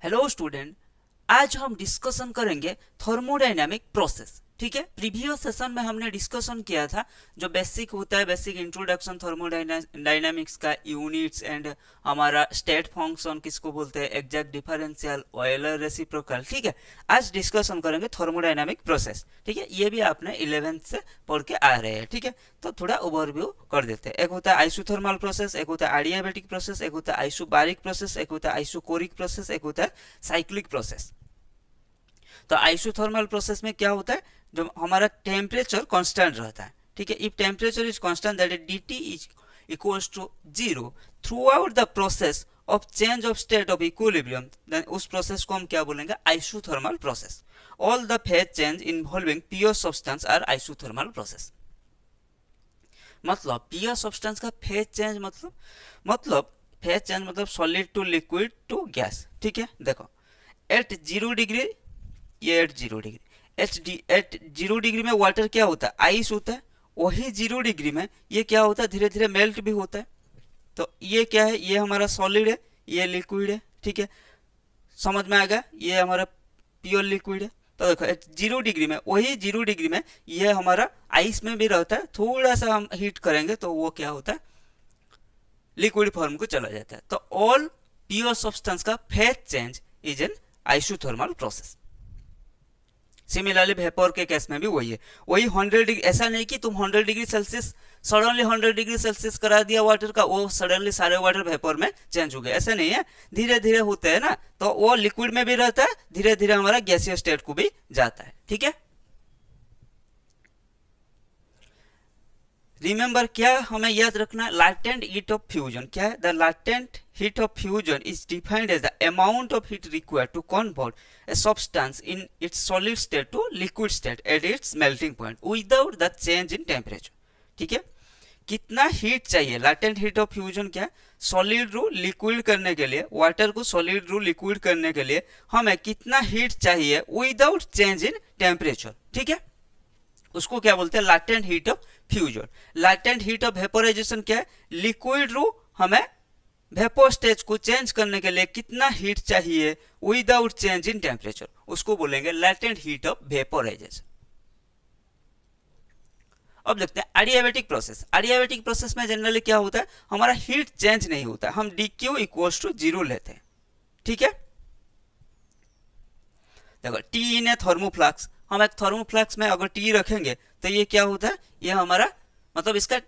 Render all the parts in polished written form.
Hello student, आज हम discussion करेंगे थर्मोडायनामिक प्रोसेस। ठीक है, प्रीवियस सेशन में हमने डिस्कशन किया था जो बेसिक होता है, बेसिक इंट्रोडक्शन थर्मोडायनामिक्स का, यूनिट्स एंड हमारा स्टेट फंक्शन किसको बोलते हैं, एग्जैक्ट डिफरेंशियल, ऑयलर रेसिप्रोकल। ठीक है, आज डिस्कशन करेंगे थर्मोडायनामिक प्रोसेस। ठीक है, ये भी आपने 11th से पढ़ के आ रहे हैं। ठीक है, तो थोड़ा ओवरव्यू कर देते हैं। एक होता है आइसोथर्मल प्रोसेस, एक होता है एडियाबैटिक प्रोसेस, एक होता है आइसोबारिक प्रोसेस, एक होता है आइसोकोरिक प्रोसेस, एक होता है साइक्लिक प्रोसेस। तो आइसोथर्मल प्रोसेस में क्या होता है, जो हमारा टेम्परेचर कांस्टेंट रहता है। ठीक है, if temperature is constant that is dt is equals to 0 throughout the process of change of state of equilibrium, then उस प्रोसेस को हम क्या बोलेंगे, isothermal process. All the phase change involving pure substance are isothermal process. मतलब pure substance का phase change मतलब phase change मतलब solid to liquid to gas. ठीक है, देखो एट 0 डिग्री, ये एट 0 डिग्री, एट 0 डिग्री में वाटर क्या होता है, आइस होता है। वही 0 डिग्री में ये क्या होता है, धीरे धीरे मेल्ट भी होता है। तो ये क्या है, ये हमारा सॉलिड है, ये लिक्विड है। ठीक है, समझ में आ गया, ये हमारा प्योर लिक्विड है। तो देखो एट 0 डिग्री में, वही 0 डिग्री में ये हमारा आइस में भी रहता है। थोड़ा सा हम हीट करेंगे तो वो क्या होता है, लिक्विड फॉर्म को चला जाता है। तो ऑल प्योर सब्सटेंस का phase change is an isothermal process. Similarly vapour के केस में भी वही है, वही 100 डिग्री। ऐसा नहीं कि तुम 100 degree Celsius suddenly 100 degree Celsius करा दिया वाटर का, वो सडनली सारे वाटर वेपर में चेंज हो गए, ऐसा नहीं है। धीरे धीरे होते हैं ना, तो वो लिक्विड में भी रहता है, धीरे धीरे हमारा गैसीय स्टेट को भी जाता है। ठीक है, रिमेंबर क्या हमें याद रखना, लाटेंट हीट ऑफ फ्यूजन क्या है, the latent heat of fusion is defined as the amount of heat required to convert a substance in its solid state to liquid state at its melting point without the change in temperature। ठीक है, कितना heat चाहिए, latent heat of fusion क्या है, solid रू liquid करने के लिए, वाटर को सॉलिड रू लिक्विड करने के लिए हमें कितना हीट चाहिए विदाउट चेंज इन टेम्परेचर। ठीक है, उसको क्या बोलते हैं, latent heat of fusion. Latent heat of vaporization क्या है, लिक्विड रू हमें वेपर स्टेज को चेंज करने के लिए कितना हीट चाहिए विदाउट चेंज इन टेम्परेचर, उसको बोलेंगे लैटेंट हीट ऑफ वेपोराइजेशन। अब देखते हैं एडियाबैटिक प्रोसेस। एडियाबैटिक प्रोसेस में जनरली क्या होता है, हमारा हीट चेंज नहीं होता, हम dq इक्वल्स टू 0 लेते हैं। ठीक है, देखो T इन ए थर्मोफ्लास्क, हम एक थर्मोफ्लास्क में अगर T रखेंगे तो ये क्या होता है, ये हमारा मतलब इसका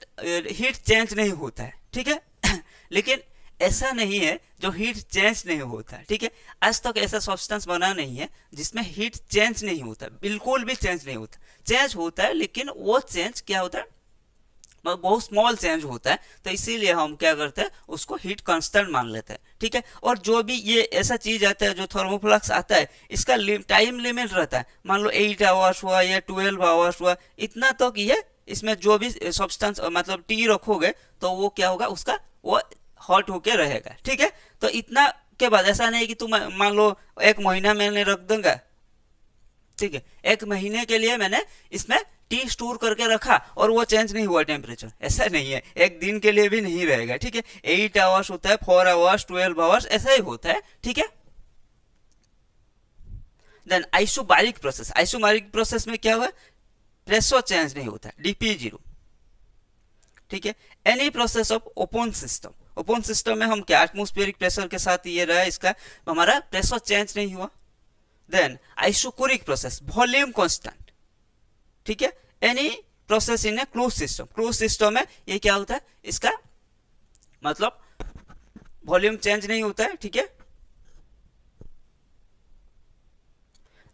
हीट चेंज नहीं होता है। ठीक है लेकिन ऐसा नहीं है जो हीट चेंज नहीं होता। ठीक है, आज तक ऐसा सब्सटेंस बना नहीं है जिसमें हीट चेंज नहीं होता, बिल्कुल भी चेंज नहीं होता। चेंज होता है लेकिन वो चेंज क्या होता है, बहुत स्मॉल चेंज होता है। तो इसीलिए हम क्या करते हैं, उसको हीट कांस्टेंट मान लेते हैं। ठीक है, और जो भी ये ऐसा चीज आता है, जो थर्मोफ्लास्क आता है, इसका टाइम लिमिट रहता है। मान लो 8 आवर्स हुआ या 12 आवर्स हुआ, इतना तक ये इसमें जो भी सब्सटेंस मतलब टी रखोगे तो वो क्या होगा, उसका वो हॉट होके रहेगा। ठीक है, तो इतना के बाद ऐसा नहीं कि तुम मान लो 1 महीना मैंने रख दूंगा। ठीक है, 1 महीने के लिए मैंने इसमें टी स्टोर करके रखा और वो चेंज नहीं हुआ टेम्परेचर, ऐसा नहीं है। 1 दिन के लिए भी नहीं रहेगा। ठीक है, 8 आवर्स होता है, 4 आवर्स, 12 आवर्स, ऐसा ही होता है। ठीक है, then isobaric process. Isobaric process में क्या हुआ, प्रेशर चेंज नहीं होता, dp0। ठीक है, any process of open system, open system में हम क्या, एटमॉस्फेरिक प्रेशर के साथ ये रहा, इसका हमारा प्रेशर चेंज नहीं हुआ। Then isochoric process, volume constant. ठीक है, any process in a close system, close system में ये क्या होता है, इसका मतलब वॉल्यूम चेंज नहीं होता है। ठीक है,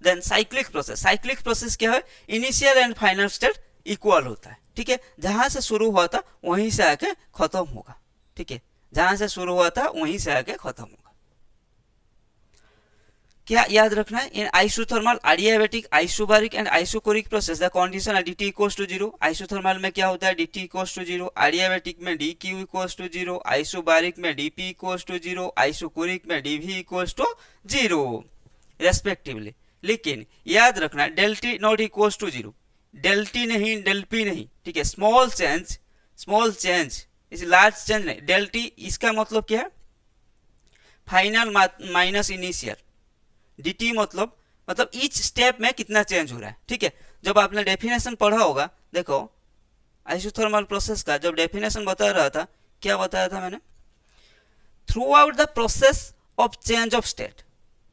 then cyclic process. Cyclic process क्या है, initial and final state equal होता है। ठीक है, जहां से शुरू हुआ था वहीं से आके खत्म होगा। ठीक है, जहां से शुरू हुआ था वहीं से आके खत्म होगा। क्या याद रखना है, in isothermal, adiabatic, isobaric and isochoric process the condition है dt इक्वल्स टू 0। आइसोथर्मल में क्या होता है, dt इक्वल्स टू 0, एडियाबैटिक में dq इक्वल्स टू 0, आइसोबारिक में dp इक्वल्स टू 0, आइसोकोरिक में dv इक्वल्स टू 0 रेस्पेक्टिवली। लेकिन याद रखना del T not equals to 0, del T नहीं, डेल पी नहीं। ठीक है, small change is large change नहीं। डेल टी इसका मतलब क्या है, फाइनल माइनस इनिशियल। dt मतलब ईच स्टेप में कितना चेंज हो रहा है, ठीक है। जब आपने डेफिनेशन पढ़ा होगा, देखो आइसोथर्मल प्रोसेस का जब डेफिनेशन बता रहा था, क्या बताया था मैंने, throughout the process of change of state,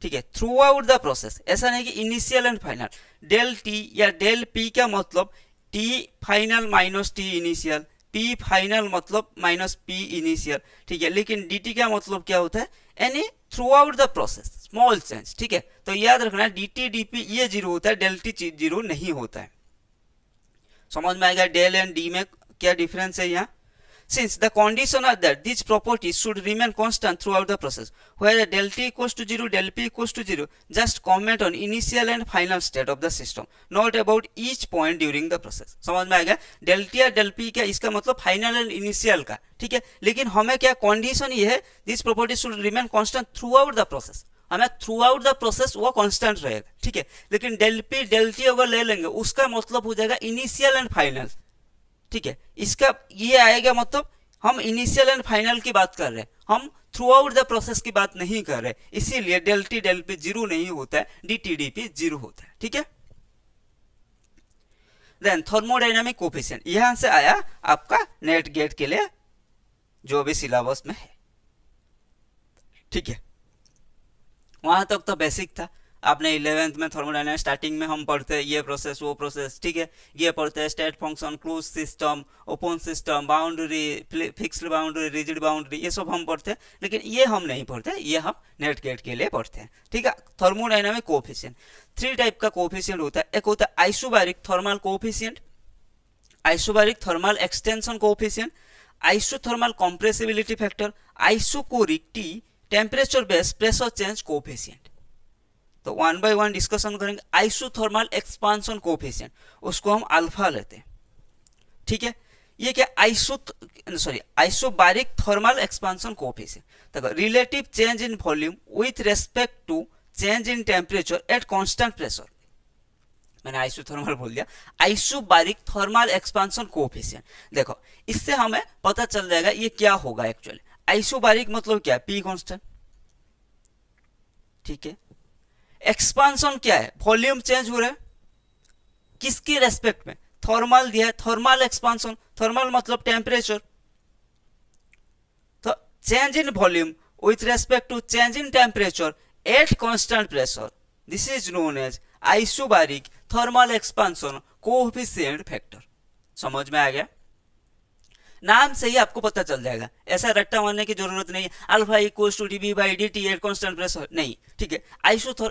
ठीक है, थ्रू आउट द प्रोसेस, ऐसा नहीं कि initial and final. Del T या डेल पी का मतलब T final minus T initial, P final मतलब माइनस पी इनिशियल, ठीक है। लेकिन dt का मतलब क्या होता है, यानी through out the process small change, ठीक है। तो याद रखना dt dp ये जीरो होता है, डेल टी जीरो नहीं होता है। समझ में आएगा डेल एंड डी में क्या डिफरेंस है यहाँ। Since the condition are that these properties should remain constant throughout the process, where del t equals to 0, del p equals to 0, just comment on initial and final state of the system, not about each point during the process. समझ में आएगा, del t या del p क्या, इसका मतलब final and initial का, ठीक है। लेकिन हमें क्या कंडीशन ये है, this properties should remain constant throughout the process, हमें थ्रू आउट द प्रोसेस वो कांस्टेंट रहेगा, ठीक है। लेकिन डेल पी डेल टी अगर ले लेंगे उसका मतलब हो जाएगा इनिशियल एंड फाइनल, ठीक है। इसका ये आएगा मतलब हम इनिशियल एंड फाइनल की बात कर रहे हैं, हम थ्रू आउट द प्रोसेस की बात नहीं कर रहे, इसीलिए del T del P zero नहीं होता है, D T D P zero होता है, ठीक है। देन थर्मोडायनामिक कोफिशिएंट, यहां से आया आपका नेट गेट के लिए जो भी सिलेबस में है, ठीक है। वहां तक तो बेसिक था, आपने 11th में थर्मोडायनामिक स्टार्टिंग में हम पढ़ते हैं ये प्रोसेस वो प्रोसेस, ठीक है। ये पढ़ते हैं state function, close system, open system, boundary, fixed boundary, rigid boundary, ये सब हम पढ़ते हैं। लेकिन ये हम नहीं पढ़ते, ये हम नेट गेट के लिए पढ़ते हैं, ठीक है। थर्मोडायनामिक कोफिशिएंट 3 टाइप का कोफिशिएंट होता है। एक होता है isobaric thermal coefficient, isobaric thermal extension coefficient, isothermal compressibility factor, isochoric T temperature based pressure change coefficient. तो वन बाय वन डिस्कशन करेंगे। आइसोथर्मल एक्सपांशन कोफिशिएंट, उसको हम अल्फा लेते हैं, ठीक है। ये क्या आइसोबारिक थर्मल एक्सपांशन कोफिशिएंट। देखो relative change in volume with respect to change in temperature at constant pressure, मैंने आइसोथर्मल बोल दिया, आइसोबारिक थर्मल एक्सपांशन कोफिशिएंट। देखो इससे हमें पता चल जाएगा ये क्या होगा एक्चुअली। आइसोबारिक मतलब क्या है, पी कांस्टेंट, ठीक है। एक्सपांशन क्या है, वॉल्यूम चेंज हो रहा है, किसकी रेस्पेक्ट में, थर्मल दिया है, थर्मल एक्सपांशन, थर्मल मतलब टेम्परेचर, तो change in volume with respect to change in temperature at constant pressure, this is known as isobaric thermal expansion coefficient factor. समझ में आ गया, नाम से ही आपको पता चल जाएगा, ऐसा रट्टा मारने की जरूरत नहीं है, alpha equals to DV by DT at constant pressure, नहीं, ठीक है।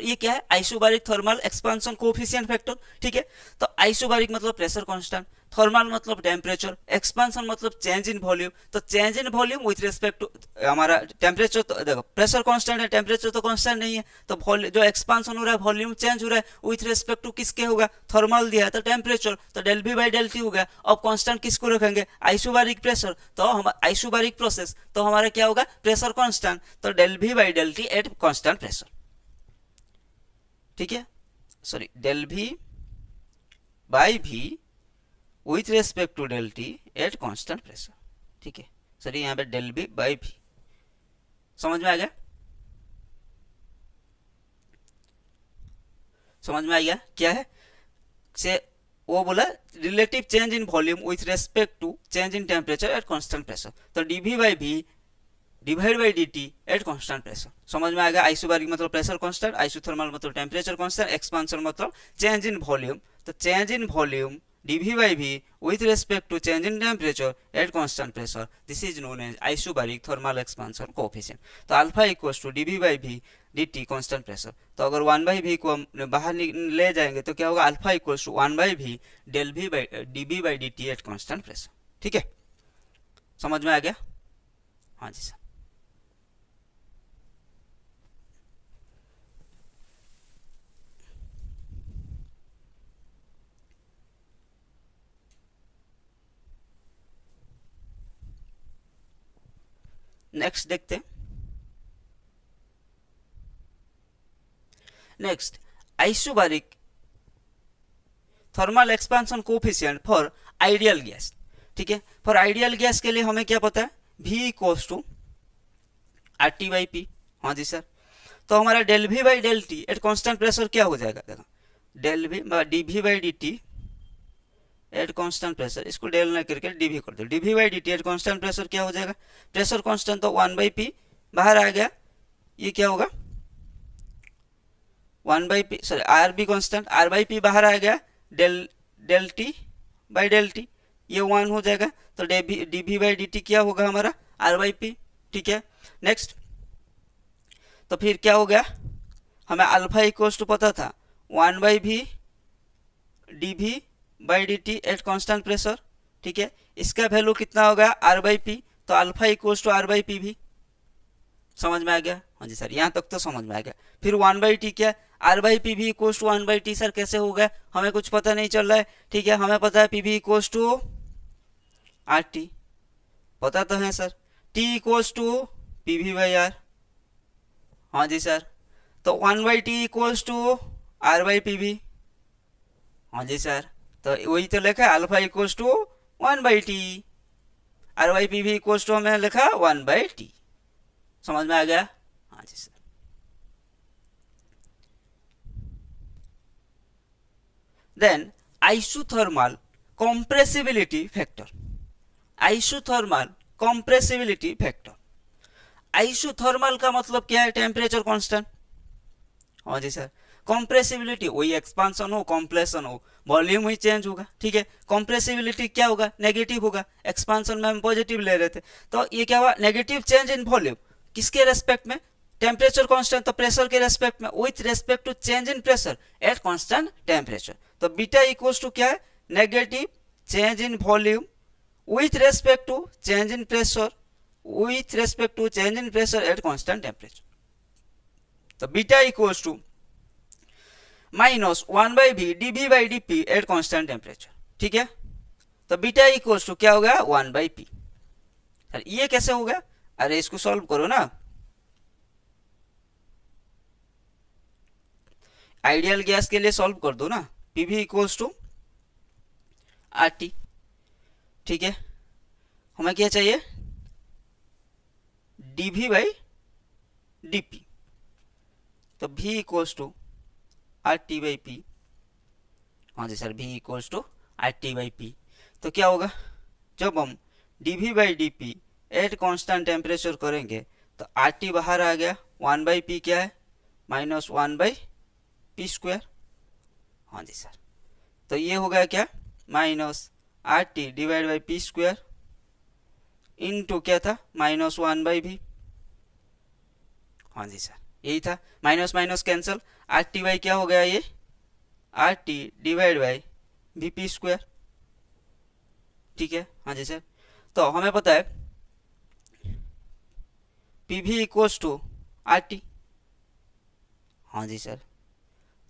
ये क्या है, isobaric thermal expansion coefficient factor, ठीक है। तो आइसोबारिक मतलब प्रेशर कांस्टेंट, थर्मल मतलब टेम्परेचर, एक्सपांशन मतलब चेंज इन वॉल्यूम, तो change in volume with respect to हमारा टेम्परेचर, तो देखो प्रेशर कांस्टेंट है, टेम्परेचर तो कांस्टेंट नहीं है, तो जो एक्सपांशन हो रहा है वॉल्यूम चेंज हो रहा है विथ रिस्पेक्ट टू किसके होगा, थर्मल दिया है तो टेम्परेचर, तो del V by del T हो गया। अब कांस्टेंट किसको रखेंगे, आइसोबारिक प्रेशर, तो हम आइसोबारिक प्रोसेस, तो हमारा क्या होगा, प्रेशर कांस्टेंट, तो del V by del T at constant pressure, ठीक है। सॉरी, डेल भी बाई भी with respect to del T at constant pressure, ठीक है। सॉरी यहाँ पे डेल बी बाई भी, समझ में आ गया, समझ में आ गया क्या है से वो बोला relative change in volume with respect to change in temperature at constant pressure, तो डीवी बाई भी divide by dt at constant pressure. समझ में आएगा, आइसोबारिक मतलब प्रेशर कांस्टेंट, आइसोथर्मल मतलब टेम्परेचर कांस्टेंट, एक्सपांशन मतलब चेंज इन वॉल्यूम, तो change in volume dv by v with respect to change in temperature at constant pressure, this is known as isobaric thermal expansion coefficient। तो alpha equals to dv by v dt constant pressure, तो अगर 1 by v को हम बाहर ले जाएंगे तो क्या होगा, alpha equals to 1 by v del v by db by dt at constant pressure, ठीक है। समझ में आ गया, हाँ जी सर। नेक्स्ट देखते हैं, next isobaric thermal expansion coefficient for ideal gas, ठीक है। फॉर आइडियल गैस के लिए हमें क्या पता है, v equals to RT by P, हाँ जी सर। तो हमारा del V by del T at constant pressure क्या हो जाएगा, देखो del V D V by D T at constant pressure, इसको डेल ना करके डी वी कर दो, D V by D T at constant pressure क्या हो जाएगा, प्रेशर कांस्टेंट तो 1/p बाहर आ गया, ये क्या होगा 1/p, sorry R be constant, r/p बाहर आ गया, del T by del T ये 1 हो जाएगा, तो D V by D T क्या होगा हमारा r/p। ठीक है, नेक्स्ट तो फिर क्या हो गया, हमें अल्फा इक्वल्स टू पता था 1/v D V by D T at constant pressure. ठीक है, इसका वैल्यू कितना होगा r/p, तो अल्फा इक्वल्स टू r/p भी समझ में आ गया। हाँ जी सर, यहाँ तक तो समझ में आ गया। फिर 1/t क्या, r/p भी इक्वल्स टू 1/t, सर कैसे हो गया, हमें कुछ पता नहीं चल रहा है। ठीक है, हमें पता है p भी इक्वल्स टू rt, पता तो है sir, t equals to pv by r। हाँ जी सर, तो 1/t इक्वल्स टू r/pv। हाँ जी सर, तो वही तो लिखा है alpha equals to 1/t, r/pv equals to हमें लिखा 1/t, समझ में आ गया। हाँ जी sir, then isothermal compressibility factor, isothermal compressibility factor, isothermal का मतलब क्या है, टेम्परेचर कांस्टेंट। हाँ जी सर, कंप्रेसिबिलिटी वही एक्सपांशन हो कंप्रेशन हो वॉल्यूम ही चेंज होगा। ठीक है, कंप्रेसिबिलिटी क्या होगा, नेगेटिव होगा, एक्सपांशन में हम पॉजिटिव ले रहे थे, तो ये क्या हुआ नेगेटिव चेंज इन वॉल्यूम, किसके रेस्पेक्ट में, टेम्परेचर कांस्टेंट, तो प्रेशर के रेस्पेक्ट में, with respect to change in pressure at constant temperature, तो बीटा इक्वल्स टू क्या है, negative change in volume with respect to change in pressure, with respect to change in pressure at constant temperature, तो beta equals to -1/v D V by D P at constant temperature. ठीक है, तो beta equals to क्या हो गया 1/p। Sir ये कैसे हो गया, अरे इसको सॉल्व करो ना, आइडियल गैस के लिए सॉल्व कर दो ना, pv इक्वल्स टू RT। ठीक है, हमें क्या चाहिए dv बाई dp, तो v equals to RT by p। हाँ जी sir, v equals to RT by p, तो क्या होगा जब हम dv by dp at constant temperature करेंगे तो RT बाहर आ गया, 1/p क्या है -1/p स्क्वायर। हाँ जी सर, तो ये हो गया क्या -RT divide by p square into क्या था -1/v। हाँ जी सर, यही था, minus minus cancel, RT by क्या हो गया ये RT divide by vp square. ठीक है, हाँ जी सर, तो हमें पता है pv इक्वल्स टू RT। हाँ जी सर,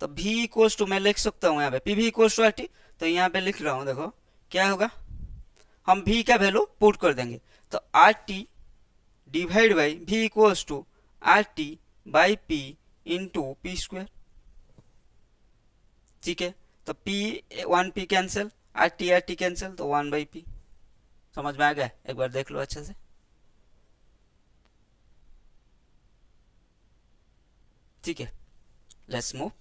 तो v इक्वल्स टू मैं लिख सकता हूँ यहाँ पे pv इक्वल्स टू RT, तो यहाँ पे लिख रहा हूँ, देखो क्या होगा, हम v का वैल्यू पुट कर देंगे, तो RT divide by v equals to RT by p into p square. ठीक है, तो p 1p cancel, RT cancel, तो 1/p। समझ में आ गया, एक बार देख लो अच्छे से। ठीक है, लेट्स मूव